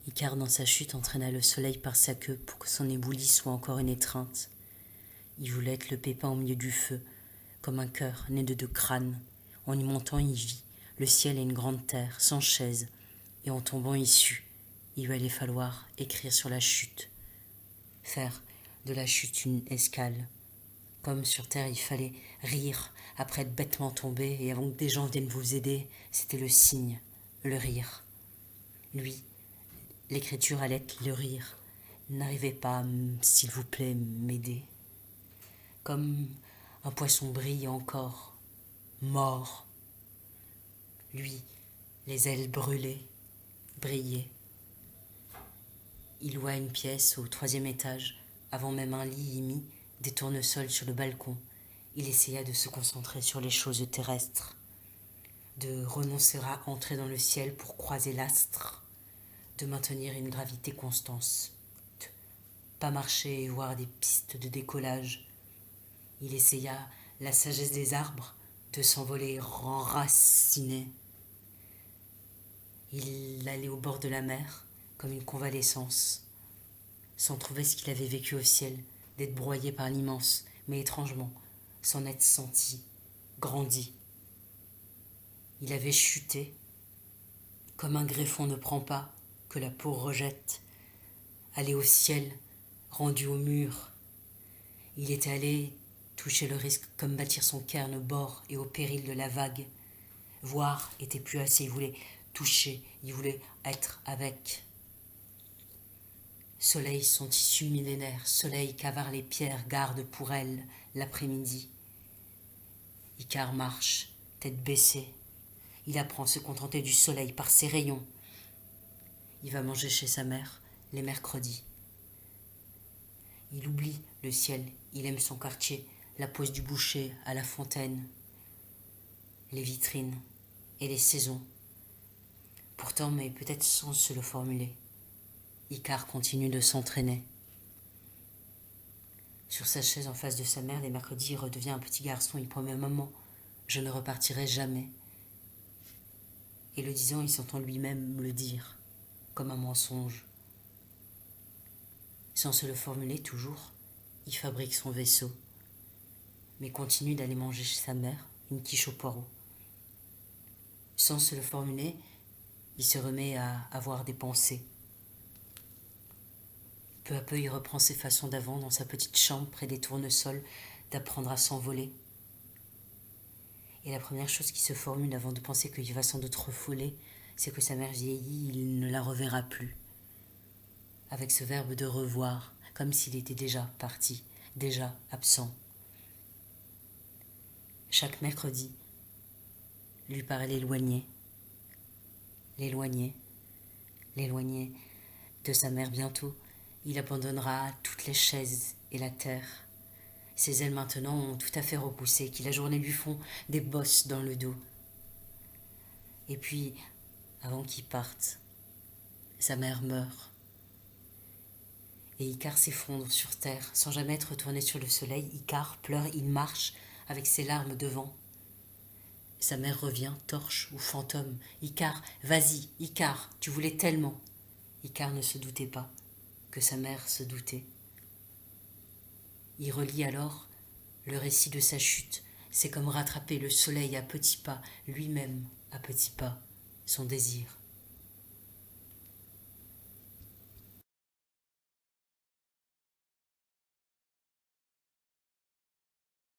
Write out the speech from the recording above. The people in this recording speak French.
Icare, dans sa chute, entraîna le soleil par sa queue pour que son éboulis soit encore une étreinte. Il voulait être le pépin au milieu du feu, comme un cœur né de deux crânes. En y montant, il vit le ciel et une grande terre, sans chaise, et en tombant, il sut. Il lui allait falloir écrire sur la chute, faire de la chute une escale. Comme sur terre, il fallait rire après être bêtement tombé, et avant que des gens viennent vous aider, c'était le signe, le rire. Lui, l'écriture allait être le rire. N'arrivez pas, s'il vous plaît, m'aider. Comme un poisson brille encore, mort. Lui, les ailes brûlées, brillaient. Il loua une pièce au 3e étage, avant même un lit y mit des tournesols sur le balcon. Il essaya de se concentrer sur les choses terrestres, de renoncer à entrer dans le ciel pour croiser l'astre, de maintenir une gravité constante, pas marcher et voir des pistes de décollage. Il essaya la sagesse des arbres, de s'envoler enraciné. Il allait au bord de la mer, comme une convalescence, sans trouver ce qu'il avait vécu au ciel, d'être broyé par l'immense, mais étrangement, s'en être senti, grandi. Il avait chuté, comme un greffon ne prend pas, que la peau rejette, allé au ciel, rendu au mur. Il était allé toucher le risque comme bâtir son cairn au bord et au péril de la vague. Voir était plus assez, il voulait toucher, il voulait être avec. Soleil, son tissu millénaire, soleil qu'avare les pierres garde pour elle l'après-midi. Icare marche, tête baissée. Il apprend à se contenter du soleil par ses rayons. Il va manger chez sa mère les mercredis. Il oublie le ciel, il aime son quartier, la pose du boucher à la fontaine, les vitrines et les saisons. Pourtant, mais peut-être sans se le formuler, Icare continue de s'entraîner. Sur sa chaise en face de sa mère, les mercredis, il redevient un petit garçon. Il promet: maman, je ne repartirai jamais. Et le disant, il s'entend lui-même le dire, comme un mensonge. Sans se le formuler toujours, il fabrique son vaisseau, mais continue d'aller manger chez sa mère une quiche au poireau. Sans se le formuler, il se remet à avoir des pensées. Peu à peu, il reprend ses façons d'avant dans sa petite chambre près des tournesols, d'apprendre à s'envoler. Et la première chose qui se formule avant de penser qu'il va sans doute refouler, c'est que sa mère vieillit, il ne la reverra plus. Avec ce verbe de revoir, comme s'il était déjà parti, déjà absent. Chaque mercredi lui paraît l'éloigner de sa mère bientôt. Il abandonnera toutes les chaises et la terre. Ses ailes maintenant ont tout à fait repoussé, qui la journée lui font des bosses dans le dos. Et puis, avant qu'il parte, sa mère meurt. Et Icare s'effondre sur terre, sans jamais être retourné sur le soleil. Icare pleure, il marche avec ses larmes devant. Sa mère revient, torche ou fantôme. Icare, vas-y, Icare, tu voulais tellement. Icare ne se doutait pas que sa mère se doutait. Il relit alors le récit de sa chute. C'est comme rattraper le soleil à petits pas, lui-même à petits pas, son désir.